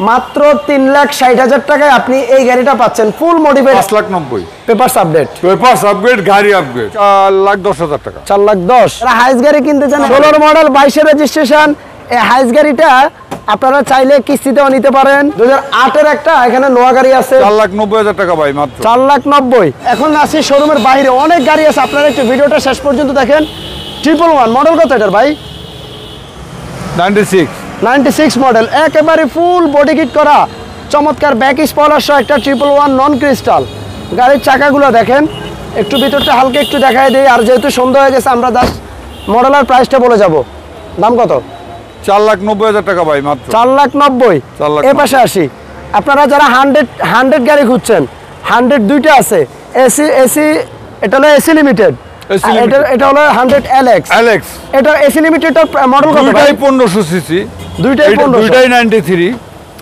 মাত্র 3,60,000 টাকায় আপনি এই গাড়িটা পাচ্ছেন ফুল মডিফাইড 5,90,000 পেপারস আপডেট গাড়ি আপগ্রেড 4,10,000 টাকা 4,10,000 হাইস গাড়ি কিনতে চান 16 মডেল 22 রেজিস্ট্রেশন এই হাইস গাড়িটা আপনারা চাইলে কিস্তিতেও নিতে পারেন 2008 এর একটা এখানে নোয়া গাড়ি আছে 4,90,000 টাকা ভাই মাত্র 4,90,000 এখন আসি শোরুমের বাইরে অনেক গাড়ি আছে আপনারা একটু ভিডিওটা শেষ পর্যন্ত দেখেন 111 মডেল কত এটার ভাই 96 মডেল একেবারে ফুল বডি কিট করা চমৎকার ব্যাক স্পয়লার সহ একটা 111 নন ক্রিস্টাল গাড়ির চাকাগুলো দেখেন একটু ভিতরটা হালকা একটু দেখায় দেই আর যেহেতু সন্ধ্যা হয়ে গেছে আমরা জাস্ট মডেলের প্রাইসটা বলে যাব দাম কত 4,90,000 টাকা ভাই মাত্র 4,90,000 এই পাশে আসি আপনারা যারা 100 গাড়ি খুঁজছেন 100 দুইটা আছে এসি এটা হলো এসি লিমিটেড এটা হলো 100 LX এটা এসি লিমিটেড মডেল কত ভাই 1500 সিসি দুইটাই 93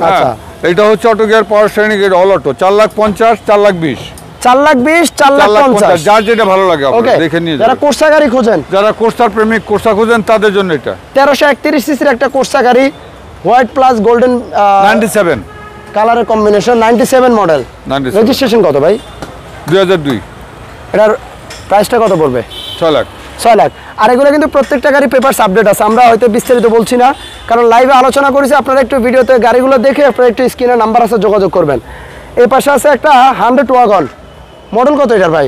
আচ্ছা এটা হচ্ছে অটো গিয়ার পাওয়ার স্টিয়ারিং এর অল অটো 4,50,000 4,20,000 4,50,000 যার যেটা ভালো লাগে আপনারা দেখে নিয়ে যারা কোর্সা গাড়ি খোঁজেন যারা কোর্সার প্রেমিক কোর্সা খোঁজেন তাদের জন্য এটা 1331 সিসির একটা কোর্সা গাড়ি হোয়াইট প্লাস গোল্ডেন 97 কালারের কম্বিনেশন 97 মডেল রেজিস্ট্রেশন কত ভাই 2002 এটার প্রাইসটা কত পড়বে 6 লাখ আর এগুলো কিন্তু প্রত্যেকটা গাড়ি পেপারস আপডেট আছে আমরা হয়তো বিস্তারিত বলছি না কারণ লাইভে আলোচনা করেছি আপনারা একটু ভিডিওতে গাড়িগুলো দেখে আপনারা একটু স্ক্রিনে নাম্বার আছে যোগাযোগ করবেন এই পাশে আছে একটা 100 ওয়াগন মডেল কত এটার ভাই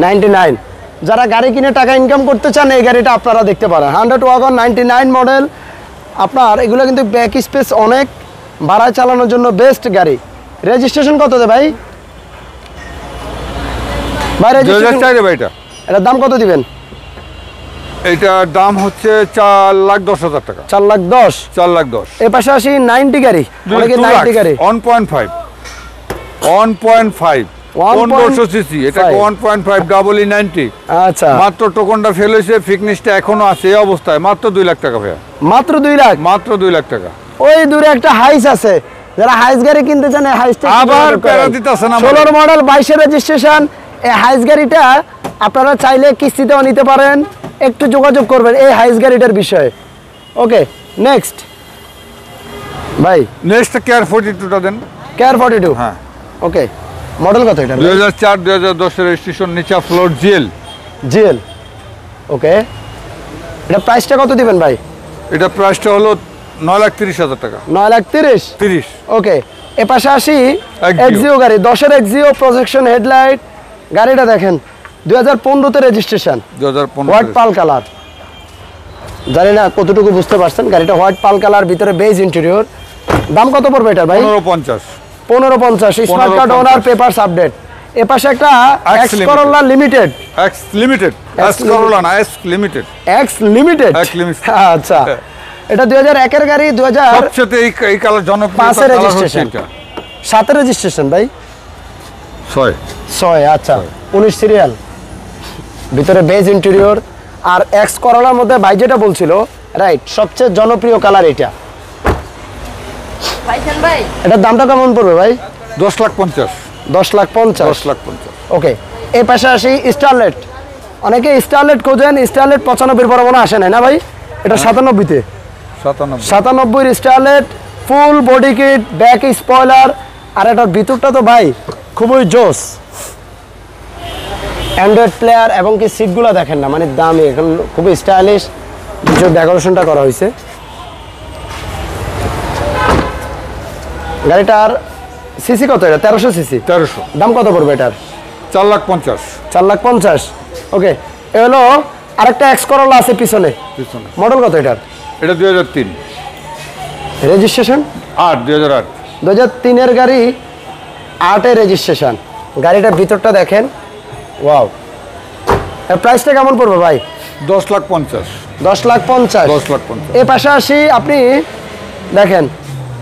99 যারা গাড়ি কিনে টাকা ইনকাম করতে চান এই গাড়িটা আপনারা দেখতে পারেন 100 ওয়াগন 99 মডেল আপনার এগুলো কিন্তু ব্যাক স্পেস অনেক ভাড়ায় চালানোর জন্য বেস্ট গাড়ি রেজিস্ট্রেশন কত দে ভাই রেজিস্ট্রেশন এটার দাম কত দিবেন এটার দাম হচ্ছে 4,10,000 টাকা 4,10,000 এই পাশে আসি 90 গাড়ি অনেকে 90 গাড়ি 1.5 1500 সিসি এটা 1.5 ডাবল ই 90 আচ্ছা মাত্র টোকনটা ফেল হয়েছে ফিটনেসটা এখনো আছে এই অবস্থায় মাত্র 2 লাখ টাকা ভাইয়া মাত্র 2 লাখ টাকা ওই দূরে একটা হাইস আছে যারা হাইস গাড়ি কিনতে চান এই হাইসটা আবার প্যারা দিতেছে না 16 মডেল 22 রেজিস্ট্রেশন এই হাইস গাড়িটা আপনারা চাইলে কিস্তিতেও নিতে পারেন একটু যোগাযোগ করবেন এই হাইস গাড়িটার বিষয়ে ওকে নেক্সট ভাই নেক্সট কেয়ার 42টা দেন কেয়ার 42 হ্যাঁ ওকে মডেল কত এটা 2004 2010 এর রেজিস্ট্রেশন নিচা ফ্লোর জিএল ওকে এটা প্রাইসটা কত দিবেন ভাই এটা প্রাইসটা হলো 9,30,000 টাকা 9,30,000 ওকে এ পাশে আসি এক্সিও গাড়ি 10 এর এক্সিও প্রজেকশন হেডলাইট গাড়িটা দেখেন 2015 তে রেজিস্ট্রেশন 2015 হোয়াইট পাল কালার জানি না কতটুকু বুঝতে পারছেন গাড়িটা হোয়াইট পাল কালার ভিতরে বেজ ইন্টেরিয়র দাম কত পড়বে এটা ভাই 1550 স্মার্ট কার্ড ওনার পেপারস আপডেট এ পাশে একটা X Corolla limited X Corolla না এক্স লিমিটেড আচ্ছা এটা 2001 এর গাড়ি 2000 সবচেয়ে এই কালার জনপ্রিয় 5 এর রেজিস্ট্রেশন 7 এর রেজিস্ট্রেশন ভাই 6 আচ্ছা 19 সিরিয়াল ভিতরে বেজ ইন্টেরিয়র আর এক্স করোলার মধ্যে ভাই যেটা বলছিল রাইট সবচেয়ে জনপ্রিয় কালার এটা ভাইজান ভাই এটার দামটা কেমন পড়বে ভাই 10,50,000 ওকে এই পাশে আসি স্টারলেট অনেকে স্টারলেট খোঁজেন স্টারলেট 95 বড় মনে আসে না ভাই এটা 97 তে 97 Starlet full body kit back spoiler আর এটার ভিতরটা তো ভাই খুবই জোস অ্যান্ড্রয়েড প্লেয়ার এবং কি সিটগুলো দেখেন না মানে দামি এখন খুবই স্টাইলিশ কিছু ডেকোরেশনটা করা হয়েছে গাড়িটার সিসি কত এটা 1300 সিসি 1300 দাম কত পড়বে এটার 4,50,000 ওকে এ হলো আরেকটা এক্স করোলা আছে পিছনে মডেল কত এটার এটা 2003 রেজিস্ট্রেশন 2003 এর গাড়ি 8 এর রেজিস্ট্রেশন গাড়িটার ভিতরটা দেখেন ওয়াও এর প্রাইসটা কেমন পড়বে ভাই 10,50,000 এই পাশে আসি আপনি দেখেন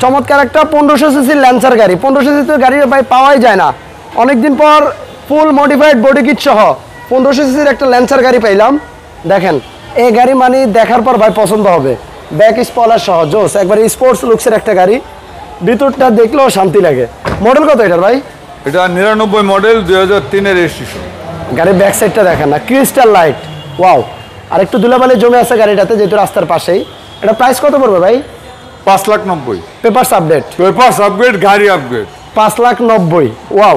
চমৎকার একটা 1500 সিসির ল্যান্সার গাড়ি 1500 সিসির গাড়ি ভাই পাওয়াই যায় না অনেকদিন পর ফুল মডিফাইড বডি কিট সহ 1500 সিসির একটা ল্যান্সার গাড়ি পাইলাম দেখেন এই গাড়ি মানে দেখার পর ভাই পছন্দ হবে ব্যাক স্পয়লার সহ জোস একবার স্পোর্টস লুকসের একটা গাড়ি ভিতরটা দেখলেও শান্তি লাগে মডেল কত এটার ভাই এটা 99 মডেল 2003 এর রেজিস্ট্রেশন গাড়ির ব্যাক সাইডটা দেখেন না ক্রিস্টাল লাইট ওয়াও আর একটু ধুলাবালি জমে আছে গাড়িটাতে যেহেতু রাস্তার পাশেই এটা প্রাইস কত পড়বে ভাই 5,90,000 পেপারস আপডেট, পেপারস আপগ্রেড, গাড়ি আপগ্রেড 5,90,000। ওয়াও।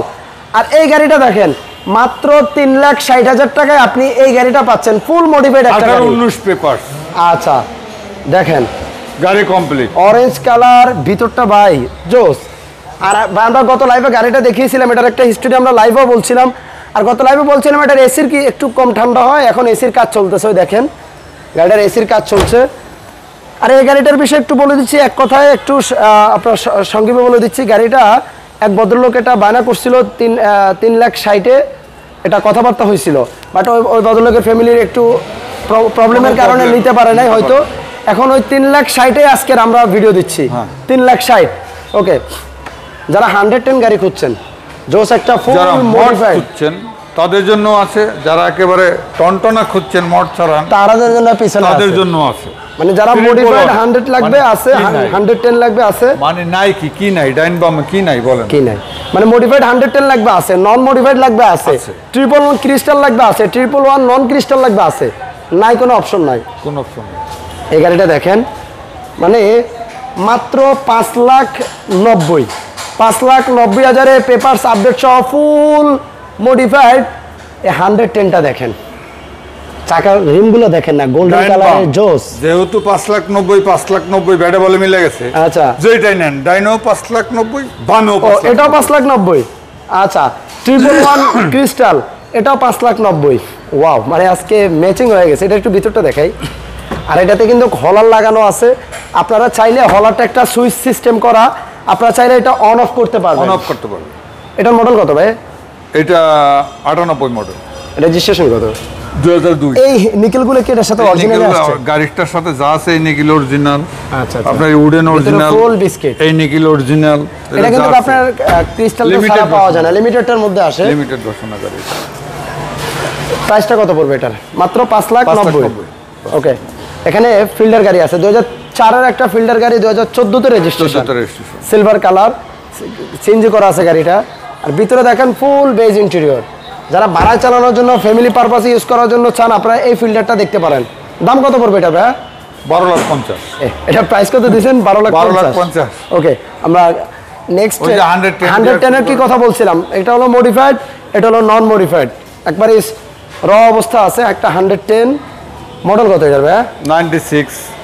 আর এই গাড়িটা দেখেন মাত্র 3,60,000 টাকায় আপনি এই গাড়িটা পাচ্ছেন, ফুল মডিফাইড একটা গাড়ি। 18-19 পেপার। আচ্ছা দেখেন গাড়ি কমপ্লিট, অরেঞ্জ কালার, ভিতরটা ভাই জোস। আর আমরা গত লাইভে গাড়িটা দেখিয়েছিলাম, এটার একটা হিস্ট্রি আমরা লাইভেও বলছিলাম। আর গত লাইভে বলছিলাম এটার এসির কি একটু কম ঠান্ডা হয়, এখন এসির কাজ চলতেছে। ওই দেখেন গাড়িটার এসির কাজ চলছে। আর এই গাড়িটার বিষয়ে একটু বলে দিচ্ছি, এক কথায় একটু আপনার সংক্ষেপে বলে দিচ্ছি। গাড়িটা এক ভদ্রলোক এটা বায়না করছিল 3,60,000-এ, এটা কথাবার্তা হয়েছিল, বাট ওই ভদ্রলোকের ফ্যামিলির একটু প্রবলেমের কারণে নিতে পারে নাই হয়তো। এখন ওই 3,60,000-এ আজকের আমরা ভিডিও দিচ্ছি। 3,60,000। ওকে, যারা 110 গাড়ি খুঁজছেন, জোস একটা ফুল মডিফাইড খুঁজছেন তাদের জন্য আছে, যারা একেবারে টনটনা খুঁজছেন মড ছাড়া তাদের জন্য পিছনে তাদের জন্য আছে। মানে যারা মডিফাইড 100 লাগবে আছে, 110 লাগবে আছে। মানে নাই কি নাই ডাইনবামে কি নাই বলেন, কি নাই মানে মডিফাইড 110 লাগবে আছে, নন মডিফাইড লাগবে আছে, 111 ক্রিস্টাল লাগবে আছে, 111 নন ক্রিস্টাল লাগবে আছে, নাই কোনো অপশন নাই, কোনো অপশন নেই। এই গাড়িটা দেখেন মানে মাত্র 5,90,000 পেপারস আপডেট সহ ফুল মডিফাইড। এই 110টা দেখেন, চাকার রিমগুলো দেখেন না, গোল্ডেন কালারের জোস। যেহেতু 5,90,000 ব্যাটে বলে মিলে গেছে। আচ্ছা, যেটাই নেন ডাইনো 5,90,000, বানো এটাও 5,90,000। আচ্ছা, 111 ক্রিস্টাল এটাও 5,90,000। ওয়াও, মানে আজকে ম্যাচিং হয়ে গেছে। এটা একটু ভিতরটা দেখাই। আর এটাতে কিন্তু হলার লাগানো আছে, আপনারা চাইলে হলারটা একটা সুইচ সিস্টেম করা, আপনারা চাইলে এটা অন অফ করতে পারবেন। অন অফ করতে পারবেন। এটার মডেল কত ভাই? এটা 98 মডেল। রেজিস্ট্রেশন কত? 2002। এই নিকেলগুলো কি এটার সাথে অরিজিনাল আসছে? গাড়িটার সাথে যা আছে এই নিকেল অরিজিনাল। আচ্ছা, আপনার উডেন অরিজিনাল, ফুল বিস্কিট, এই নিকেল অরিজিনাল। এটা কিন্তু আপনার ক্রিস্টাল ছাড়া পাওয়া যায় না, লিমিটেডটার মধ্যে আসে। লিমিটেড ভার্সন গাড়ি। প্রাইসটা কত পড়বে এটার? মাত্র 5,90,000। ওকে, এখানে ফিল্ডার গাড়ি আছে, 2004-এর একটা ফিল্ডার গাড়ি, 2014-তে রেজিস্ট্রেশন, সিলভার কালার, চেঞ্জ করা আছে গাড়িটা। আর ভিতরে দেখেন ফুল বেজ ইন্টেরিয়র। যারা ভাড়ায় চালানোর জন্য, ফ্যামিলি পারপাসে ইউজ করার জন্য চান, আপনারা এই ফিল্ডারটা দেখতে পারেন। দাম কত পড়বে এটা ভাই? 12,50,000। এটা প্রাইস কত দিয়েছেন? 12,50,000। ওকে, আমরা নেক্সট 110-এর কি কথা বলছিলাম, এটা হলো মডিফাইড, এটা হলো নন মডিফাইড, একবারে র অবস্থা আছে। একটা 110 মডেল কত এটা ভাই?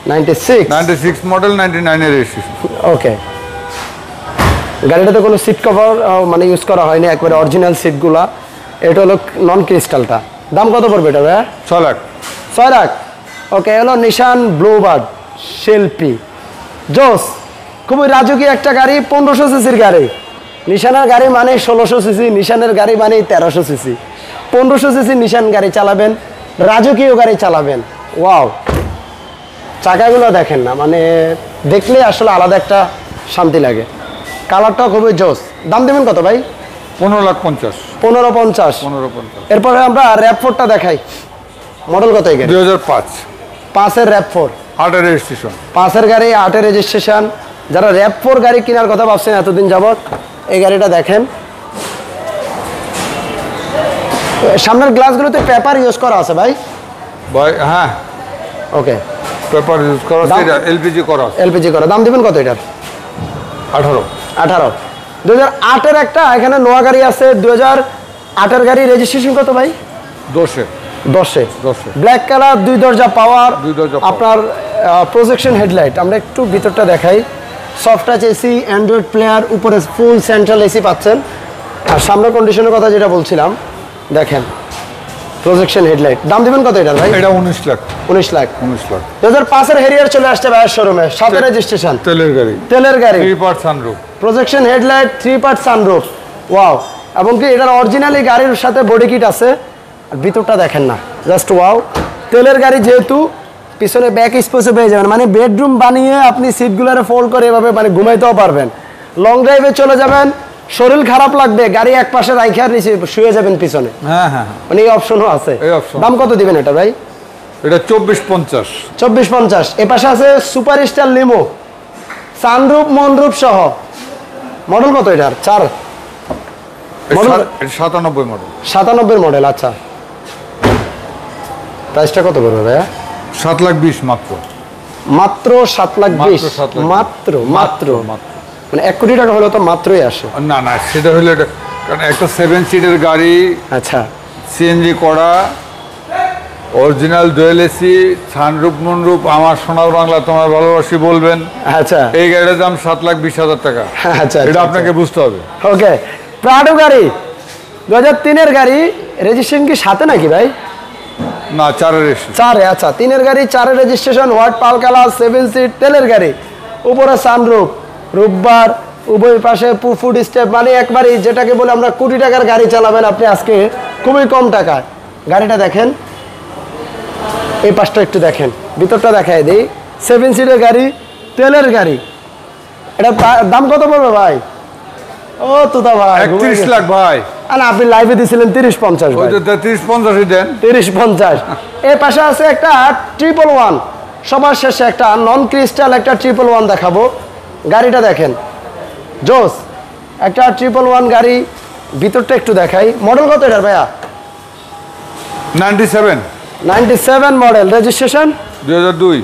96 মডেল, 99-এর রেজিস্ট্রেশন। ওকে, গাড়িটাতে কোনো সিট কভার মানে ইউজ করা হয়নি, একবারে অরিজিনাল সিটগুলা। এটা হলো নন ক্রিস্টালটা। দাম কত পড়বে এটা ভাই? 6 লাখ। 6 লাখ। ওকে, হলো নিশান ব্লুবার্ড শিল্পী, জোস, খুবই রাজকীয় একটা গাড়ি, 1500 সিসির গাড়ি। নিশানের গাড়ি মানে 1600 সিসি, নিশানের গাড়ি মানে 1300 সিসি। 1500 সিসি নিশান গাড়ি চালাবেন, রাজকীয় গাড়ি চালাবেন। ওয়াও, চাকাগুলো দেখেন না, মানে দেখলে আসলে আলাদা একটা শান্তি লাগে। কালারটাও খুবই জোস। দাম দেবেন কত ভাই? 15,50,000। 15,50,000। এরপরে আমরা র্যাপ4টা দেখাই। মডেল কত? 2005। 5-এর র্যাপ4, 8-এর রেজিস্ট্রেশন। 5-এর গাড়ি, 8-এর রেজিস্ট্রেশন। যারা র্যাপ4 গাড়ি কেনার কথা ভাবছেন এতদিন যাবত, এই গাড়িটা দেখেন। সামনের গ্লাসগুলোতে পেপার ইউজ করা আছে ভাই। হ্যাঁ, ওকে, পেপার ইউজ করা আছে, এটা এলপিজি করা আছে। এলপিজি করা। দাম দিবেন কত এটার? 18। 2008-এর একটা এখানে নোয়া গাড়ি আছে, 2008-এর গাড়ি, রেজিস্ট্রেশন কত ভাই? 10-এ। ব্ল্যাক কালার, 2 দরজা পাওয়ার, আপনার প্রজেকশন হেডলাইট। আমরা একটু ভিতরটা দেখাই। Soft touch AC, Android player, উপরে ফুল সেন্ট্রাল এসি পাচ্ছেন। আর সামনের কন্ডিশনের কথা যেটা বলছিলাম, দেখেন প্রজেকশন হেডলাইট। দাম দিবেন কত এটার ভাই? এটা 19 লাখ। 19 লাখ। 2005-এর হেরিয়ার চলে আসছে ভাইয়ের শোরুমে, 7-এর রেজিস্ট্রেশন, তেলের গাড়ি, 3 part sunroof, projection headlight, 3 part sunroof. Wow, এবং কি এটার অরিজিনালি গাড়ির সাথে বডি কিট আছে। আর ভিতরটা দেখেন না, জাস্ট ওয়াও। তেলের গাড়ি যেহেতু, পিছনে ব্যাক স্পেসও পেয়ে যাবেন, মানে বেডরুম বানিয়ে আপনি সিটগুলোরে ফোল্ড করে এভাবে মানে ঘুমাইতেও পারবেন। লং ড্রাইভে চলে যাবেন, শরীর খারাপ লাগবে, গাড়ি এক পাশে রাইখে আর নিচে শুয়ে যাবেন পিছনে। মানে এই অপশনও আছে। দাম কত দিবেন এটা ভাই? এটা 24,50। 24,50। এ পাশে আছে super star limo, sunroof moonroof সহ। মডেল কত এটার? 4 মডেল, 97 মডেল। 97 মডেল। আচ্ছা, প্রাইসটা কত পড়বে ভাইয়া? 7,20,000 মাত্র। মাত্র 7,20,000 মাত্র মাত্র মানে 1 কোটি টাকা হলে তো মাত্রই আসে। না না, সেটা হলো এটা, কারণ একটা 7 সিটের গাড়ি, আচ্ছা সিএনজি করা, অরিজিনাল ডুয়েল এসি, সানরূপ মনরূপ, আমার সোনার বাংলা তোমার ভালোবাসি বলবেন, আচ্ছা এই গাড়ির দাম 7,20,000 টাকা। আচ্ছা এটা আপনাকে বুঝতে হবে। ওকে, প্রাডো গাড়ি 2003-এর গাড়ি, রেজিস্ট্রেশন কি সাথে নাকি ভাই? না, 4-এর এসি। 4-এ, আচ্ছা 3-এর গাড়ি, 4-এর registration, white pearl colour, 7 seat, তেলের গাড়ি, উপরে সানরুফ, রূপবার, উভয় পাশে ফুড স্টেপ, মানে একবারই যেটাকে বলে আমরা কোটি টাকার গাড়ি চালাবেন আপনি আজকে খুবই কম টাকায়। গাড়িটা দেখেন, এই পাশটা একটু দেখেন, ভিতরটা দেখায় দিই। 7 সিটের গাড়ি, তেলের গাড়ি। এটা দাম কত পড়বে ভাই? ও তোতা ভাই 31 লাখ ভাই। না, আপনি লাইভে দিয়েছিলেন 30-50 ভাই। 30-50 দেন। 30-50। এর পাশে আছে একটা 111, সবার শেষে একটা নন ক্রিস্টাল একটা 111 দেখাবো। গাড়িটা দেখেন, জোস একটা 111 গাড়ি, ভিতরটা একটু দেখাই। মডেল কত এটার ভাইয়া? 97 মডেল, রেজিস্ট্রেশন 2002।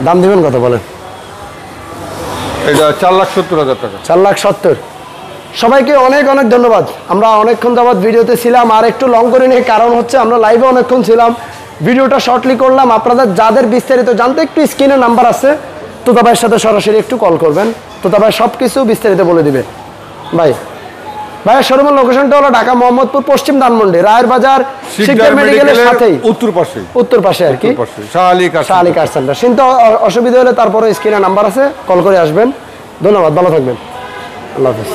দাম দিবেন কত বলেন? এটা 4,70,000 টাকা। 4,70,000। সবাইকে অনেক অনেক ধন্যবাদ। আমরা অনেকক্ষণ যাবত ভিডিওতে ছিলাম, আর একটু লং করে নিয়ে, কারণ হচ্ছে আমরা লাইভে অনেকক্ষণ ছিলাম, ভিডিওটা শর্টলি করলাম। আপনাদের যাদের বিস্তারিত জানতে একটু স্ক্রিনে নাম্বার আছে, তোতা ভাইয়ের সাথে সরাসরি একটু কল করবেন, তোতা ভাই সব কিছু বিস্তারিত বলে দিবে। ভাইয়ের শোরুমের লোকেশনটা হলো ঢাকা মোহাম্মদপুর, পশ্চিম ধানমন্ডি, রায়ের বাজার, শিকদার মেডিকেলের সাথেই উত্তর পাশে আর কি, শাহ আলী কার সেন্টার। কিন্তু অসুবিধা হলে তারপরে স্ক্রিনে নাম্বার আছে, কল করে আসবেন। ধন্যবাদ, ভালো থাকবেন, আল্লাহ হাফেজ।